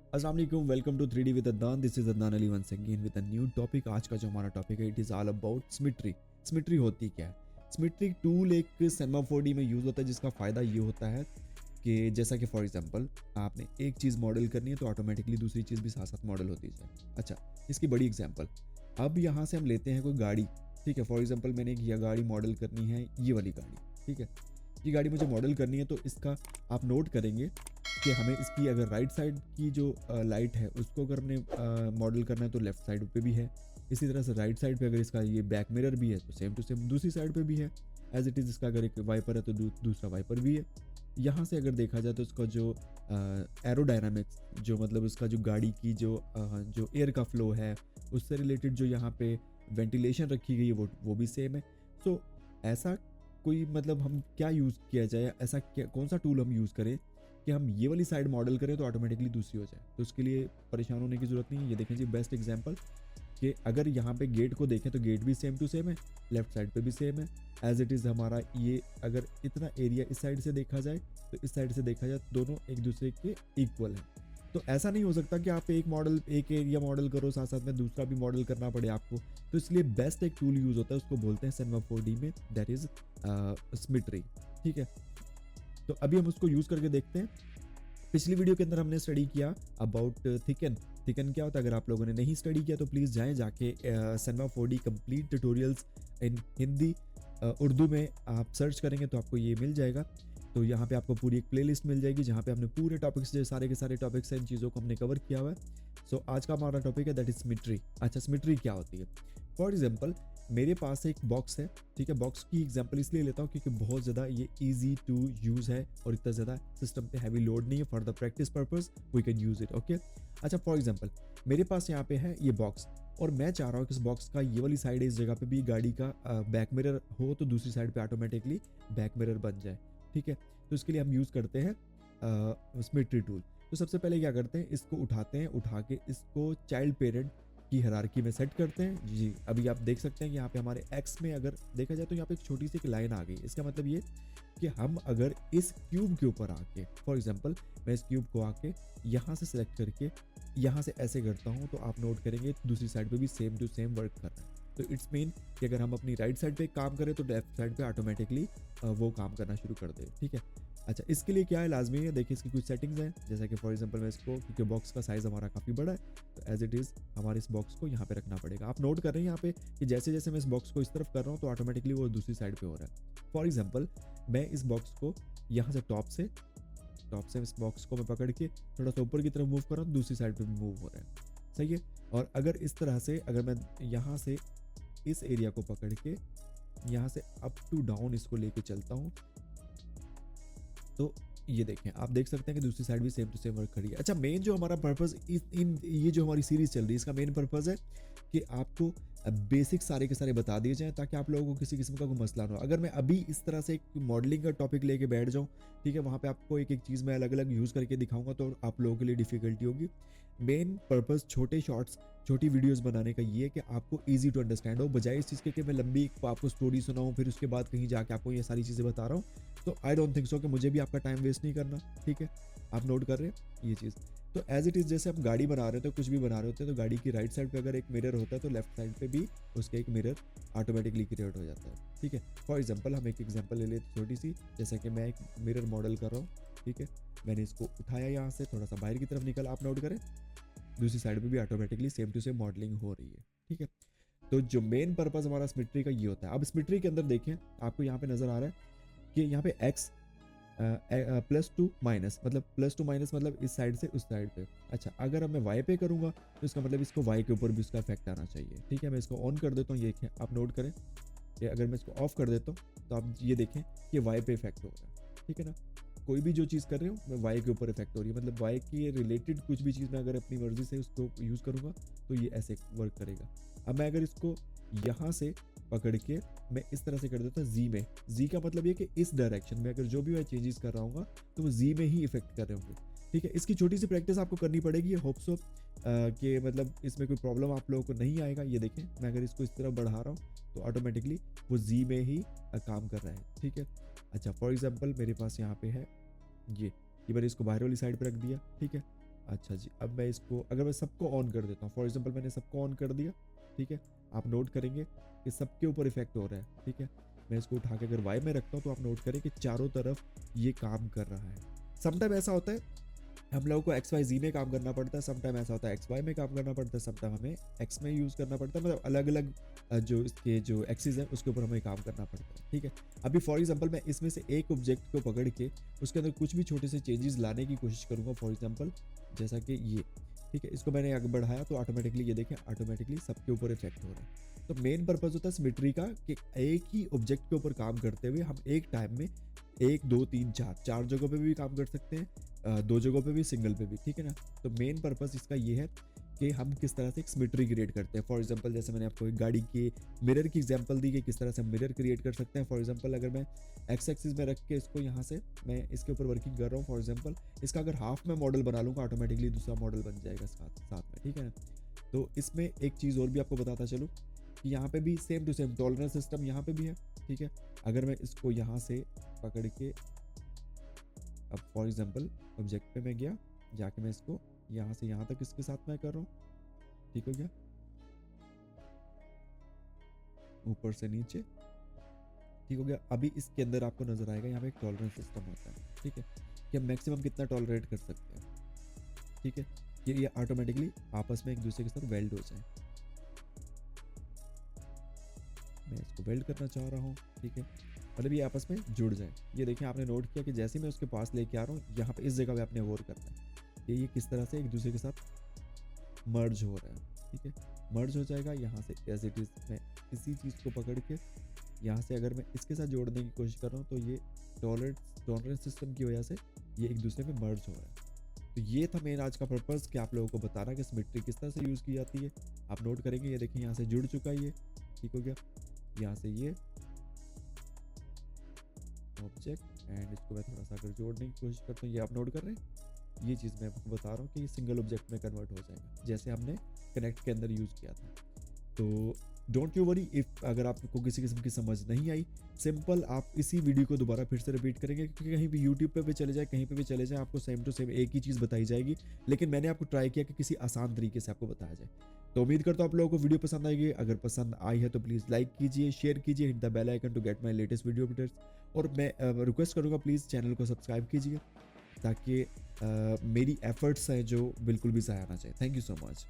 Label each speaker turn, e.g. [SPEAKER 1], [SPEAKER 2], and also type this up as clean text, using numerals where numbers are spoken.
[SPEAKER 1] अस्सलाम वालेकुम, welcome to 3D with Adnan. This is Adnan Ali once again with a new topic. आज का जो हमारा टॉपिक है it is all about symmetry. Symmetry होती क्या है? सिमेट्री टूल एक सिनेमा 4D में यूज़ होता है, जिसका फ़ायदा ये होता है कि जैसा कि फॉर एग्जांपल आपने एक चीज़ मॉडल करनी है तो ऑटोमेटिकली दूसरी चीज़ भी साथ साथ मॉडल होती जाए। अच्छा, इसकी बड़ी एग्जांपल, अब यहाँ से हम लेते हैं कोई गाड़ी, ठीक है। फॉर एग्जांपल मैंने एक यह गाड़ी मॉडल करनी है, ये वाली गाड़ी, ठीक है। ये गाड़ी मुझे मॉडल करनी है तो इसका आप नोट करेंगे कि हमें इसकी अगर राइट साइड की जो लाइट है उसको अगर हमने मॉडल करना है तो लेफ्ट साइड पे भी है। इसी तरह से राइट साइड पे अगर इसका ये बैक मिरर भी है तो सेम टू सेम दूसरी साइड पे भी है। एज इट इज़ इसका अगर एक वाइपर है तो दूसरा वाइपर भी है। यहाँ से अगर देखा जाए तो इसका जो एरोडायनामिक्स, जो मतलब इसका जो गाड़ी की जो एयर का फ्लो है उससे रिलेटेड जो यहाँ पे वेंटिलेशन रखी गई है वो भी सेम है। सो ऐसा कोई मतलब हम क्या यूज़ किया जाए, ऐसा क्या कौन सा टूल हम यूज़ करें कि हम ये वाली साइड मॉडल करें तो ऑटोमेटिकली दूसरी हो जाए। तो उसके लिए परेशान होने की ज़रूरत नहीं है। ये देखें जी, बेस्ट एग्जांपल कि अगर यहाँ पे गेट को देखें तो गेट भी सेम टू सेम है, लेफ्ट साइड पे भी सेम है। एज इट इज़ हमारा ये अगर इतना एरिया इस साइड से देखा जाए तो इस साइड से देखा जाए तो दोनों एक दूसरे के इक्वल हैं। तो ऐसा नहीं हो सकता कि आप एक एरिया मॉडल करो साथ साथ में दूसरा भी मॉडल करना पड़े आपको। तो इसलिए बेस्ट एक टूल यूज़ होता है, उसको बोलते हैं सिनेमा 4D में, दैट इज़ सिमेट्री, ठीक है। तो अभी हम उसको यूज़ करके देखते हैं। पिछली वीडियो के अंदर हमने स्टडी किया अबाउट थिकन। थिकन क्या होता है? अगर आप लोगों ने नहीं स्टडी किया तो प्लीज़ जाके सिनेमा 4D कंप्लीट ट्यूटोरियल्स इन हिंदी उर्दू में आप सर्च करेंगे तो आपको ये मिल जाएगा। तो यहाँ पे आपको पूरी एक प्लेलिस्ट मिल जाएगी जहाँ पे हमने पूरे टॉपिक्स, जो सारे के सारे टॉपिक्स हैं, इन चीज़ों को हमने कवर किया हुआ है। सो आज का हमारा टॉपिक है दैट इज सिमेट्री। अच्छा, सिमेट्री क्या होती है? फॉर एग्जाम्पल मेरे पास एक बॉक्स है, ठीक है। बॉक्स की एग्जांपल इसलिए लेता हूँ क्योंकि बहुत ज़्यादा ये इजी टू यूज़ है और इतना ज़्यादा सिस्टम पे हैवी लोड नहीं है। For the practice purpose we can use it, okay. अच्छा, फॉर एग्जांपल मेरे पास यहाँ पे है ये बॉक्स और मैं चाह रहा हूँ कि इस बॉक्स का ये वाली साइड है, इस जगह पे भी गाड़ी का बैक मिरर हो तो दूसरी साइड पे ऑटोमेटिकली बैक मिरर बन जाए, ठीक है। तो इसके लिए हम यूज़ करते हैं सिमेट्री टूल। तो सबसे पहले क्या करते हैं, इसको उठाते हैं, उठा के इसको चाइल्ड पेरेंट की हायरार्की में सेट करते हैं जी। अभी आप देख सकते हैं कि यहाँ पे हमारे एक्स में अगर देखा जाए तो यहाँ पे एक छोटी सी एक लाइन आ गई। इसका मतलब ये कि हम अगर इस क्यूब के ऊपर आके, फॉर एग्जांपल मैं इस क्यूब को आके यहाँ से सेलेक्ट करके यहाँ से ऐसे करता हूँ तो आप नोट करेंगे दूसरी साइड पे भी सेम टू सेम वर्क कर रहा है। तो इट्स मीन कि अगर हम अपनी राइट साइड पे काम करें तो लेफ्ट साइड पे ऑटोमेटिकली वो काम करना शुरू कर दे, ठीक है। अच्छा, इसके लिए क्या है, लाजमी है, देखिए इसकी कुछ सेटिंग्स हैं। जैसा कि फॉर एग्जांपल मैं इसको, क्योंकि बॉक्स का साइज़ हमारा काफ़ी बड़ा है तो एज इट इज़ हमारे इस बॉक्स को यहाँ पे रखना पड़ेगा। आप नोट कर रहे हैं यहाँ पे कि जैसे जैसे मैं इस बॉक्स को इस तरफ कर रहा हूँ तो ऑटोमेटिकली वो दूसरी साइड पे हो रहा है। फॉर एग्जांपल मैं इस बॉक्स को यहाँ से टॉप से इस बॉक्स को मैं पकड़ के थोड़ा सा ऊपर की तरफ मूव कर रहा हूँ, दूसरी साइड पे भी मूव हो रहा है, सही है। और अगर इस तरह से अगर मैं यहाँ से इस एरिया को पकड़ के यहाँ से अप टू डाउन इसको लेके चलता हूँ तो ये देखें, आप देख सकते हैं कि दूसरी साइड भी सेम टू सेम वर्क खड़ी है। अच्छा, मेन जो हमारा पर्पस इन ये जो हमारी सीरीज चल रही है इसका मेन पर्पस है कि आपको बेसिक सारे के सारे बता दिए जाएं ताकि आप लोगों को किसी किस्म का कोई मसला ना हो। अगर मैं अभी इस तरह से एक मॉडलिंग का टॉपिक लेके बैठ जाऊं, ठीक है, वहाँ पे आपको एक एक चीज़ मैं अलग अलग यूज़ करके दिखाऊंगा तो आप लोगों के लिए डिफिकल्टी होगी। मेन पर्पस छोटे शॉर्ट्स, छोटी वीडियोस बनाने का ये है कि आपको इजी टू अंडरस्टैंड हो, बजाय इस चीज़ के कि मैं लंबी आपको स्टोरी सुनाऊं फिर उसके बाद कहीं जाके आपको ये सारी चीज़ें बता रहा हूँ। तो आई डोंट थिंक सो कि मुझे भी आपका टाइम वेस्ट नहीं करना, ठीक है। आप नोट कर रहे हैं ये चीज़। तो एज इट इज़ जैसे हम गाड़ी बना रहे होते हैं, कुछ भी बना रहे होते हैं, तो गाड़ी की राइट साइड पे अगर एक मिरर होता है तो लेफ्ट साइड पे भी उसके एक मिरर ऑटोमेटिकली क्रिएट हो जाता है, ठीक है। फॉर एग्जांपल हम एक एग्जांपल ले लेते छोटी सी, जैसे कि मैं एक मिरर मॉडल कर रहा हूँ, ठीक है। मैंने इसको उठाया, यहाँ से थोड़ा सा बाहर की तरफ निकल, आप नोट करें दूसरी साइड पे भी automatically same to same modelling हो रही है, ठीक है। तो जो मेन पर्पस हमारा सिमेट्री का ये होता है। अब सिमेट्री के अंदर देखें, आपको यहाँ पे नजर आ रहा है कि यहाँ पे एक्स प्लस टू माइनस, मतलब प्लस टू माइनस मतलब इस साइड से उस साइड पे। अच्छा, अगर अब मैं वाई पे करूंगा तो इसका मतलब इसको वाई के ऊपर भी उसका इफेक्ट आना चाहिए, ठीक है। मैं इसको ऑन कर देता हूँ, ये देखें, आप नोट करें कि अगर मैं इसको ऑफ कर देता हूँ तो आप ये देखें कि वाई पे इफेक्ट हो रहा है, ठीक है ना। कोई भी जो चीज़ कर रहे हो मैं वाई के ऊपर इफेक्ट हो रही है, मतलब वाई के रिलेटेड कुछ भी चीज़ मैं अगर अपनी मर्जी से उसको यूज़ करूँगा तो ये ऐसे वर्क करेगा। अब मैं अगर इसको यहाँ से पकड़ के मैं इस तरह से कर देता हूँ जी में, जी का मतलब ये कि इस डायरेक्शन में अगर जो भी मैं चेंजेस कर रहा हूँ तो वो जी में ही इफेक्ट कर रहे होंगे, ठीक है। इसकी छोटी सी प्रैक्टिस आपको करनी पड़ेगी, होप सो कि मतलब इसमें कोई प्रॉब्लम आप लोगों को नहीं आएगा। ये देखें, मैं अगर इसको इस तरह बढ़ा रहा हूँ तो ऑटोमेटिकली वो जी में ही काम कर रहा है, ठीक है। अच्छा, फॉर एग्जाम्पल मेरे पास यहाँ पे है ये मैंने इसको बाहर वाली साइड पे रख दिया, ठीक है। अच्छा जी, अब मैं इसको अगर मैं सबको ऑन कर देता हूँ, फॉर एग्जांपल मैंने सबको ऑन कर दिया, ठीक है? आप नोट करेंगे कि सबके ऊपर इफ़ेक्ट हो रहा है, ठीक है? मैं इसको उठा के अगर वाई में रखता हूँ तो आप नोट करें कि चारों तरफ ये काम कर रहा है। समटाइम ऐसा होता है हम लोगों को एक्स वाई ज़ी में काम करना पड़ता है, समटाइम ऐसा होता है एक्स वाई में काम करना पड़ता है, समटाइम हमें एक्स में यूज़ करना पड़ता है, मतलब अलग-अलग जो इसके जो एक्सिस है उसके ऊपर हमें काम करना पड़ता है, ठीक है? अभी फॉर एग्जांपल मैं इसमें से एक ऑब्जेक्ट को पकड़ के उसके अंदर कुछ भी छोटे से चेंजेस लाने की कोशिश करूँगा, फॉर एग्जांपल जैसा कि ये, ठीक है? इसको मैंने आगे बढ़ाया तो ऑटोमेटिकली ये देखें ऑटोमेटिकली सबके ऊपर इफ़ेक्ट हो रहा है। तो मेन पर्पज़ होता है सिमेट्री का कि एक ही ऑब्जेक्ट के ऊपर काम करते हुए हम एक टाइम में 1, 2, 3, 4 जगहों पे भी काम कर सकते हैं, 2 जगहों पे भी, सिंगल पे भी, ठीक है ना? तो मेन पर्पस इसका ये है कि हम किस तरह से एक सिमेट्री क्रिएट करते हैं। फॉर एग्जांपल जैसे मैंने आपको एक गाड़ी के मिरर की एग्जांपल दी कि किस तरह से हम मिरर क्रिएट कर सकते हैं। फॉर एग्जांपल अगर मैं एक्स एक्सिस में रख के इसको यहाँ से मैं इसके ऊपर वर्किंग कर रहा हूँ, फॉर एग्जांपल इसका अगर हाफ मैं मॉडल बना लूँगा ऑटोमेटिकली दूसरा मॉडल बन जाएगा साथ साथ में, ठीक है ना? तो इसमें एक चीज़ और भी आपको बताता चलूँ कि यहाँ पे भी same to same tolerance system यहाँ पे भी है, ठीक है? अगर मैं इसको यहाँ से पकड़ के अब फॉर एग्जांपल ऑब्जेक्ट पे मैं गया, जाके मैं इसको यहाँ से यहाँ तक इसके साथ मैं कर रहा हूँ, ठीक हो गया? ऊपर से नीचे, ठीक हो गया? अभी इसके अंदर आपको नज़र आएगा यहाँ पे एक टॉलरेंस सिस्टम होता है, ठीक है? कि हम मैक्सिमम कितना टॉलरेट कर सकते हैं, ठीक है? कि ये ऑटोमेटिकली आपस में एक दूसरे के साथ वेल्ड हो जाए। मैं इसको वेल्ड करना चाह रहा हूँ, ठीक है? मतलब ये आपस में जुड़ जाए। ये देखिए आपने नोट किया कि जैसे ही मैं उसके पास लेके आ रहा हूँ, यहाँ पे इस जगह पे आपने गौर करना है कि ये किस तरह से एक दूसरे के साथ मर्ज हो रहा है, ठीक है? मर्ज हो जाएगा यहाँ से एज़ इट इज़ मैं इसी चीज़ को पकड़ के यहाँ से अगर मैं इसके साथ जोड़ने की कोशिश कर रहा हूँ तो ये टॉलरेंस सिस्टम की वजह से ये एक दूसरे में मर्ज हो रहा है। तो ये था मेन आज का पर्पज़ कि आप लोगों को बताना कि सिमेट्री किस तरह से यूज़ की जाती है। आप नोट करेंगे ये देखिए यहाँ से जुड़ चुका है ये, ठीक हो गया? यहाँ से ये ऑब्जेक्ट एंड इसको मैं थोड़ा-सा अगर जोड़ने की कोशिश करता हूँ, ये आप नोट कर रहे हैं? ये चीज़ मैं आपको बता रहा हूँ कि ये सिंगल ऑब्जेक्ट में कन्वर्ट हो जाएगा, जैसे हमने कनेक्ट के अंदर यूज़ किया था। तो डोंट यू वरी इफ़ अगर आपको किसी किस्म की समझ नहीं आई, सिंपल आप इसी वीडियो को दोबारा फिर से रिपीट करेंगे क्योंकि कहीं भी यूट्यूब पे भी चले जाएँ, कहीं पे भी चले जाएँ, आपको सेम टू सेम एक ही चीज़ बताई जाएगी। लेकिन मैंने आपको ट्राई किया कि किसी आसान तरीके से आपको बताया जाए। तो उम्मीद करता हूँ आप लोगों को वीडियो पसंद आएगी। अगर पसंद आई है तो प्लीज़ लाइक कीजिए, शेयर कीजिए, hit the bell icon to get my latest video updates और मैं रिक्वेस्ट करूँगा प्लीज़ चैनल को सब्सक्राइब कीजिए ताकि मेरी एफर्ट्स हैं जो बिल्कुल भी ज़ाया ना जाए। Thank you so much.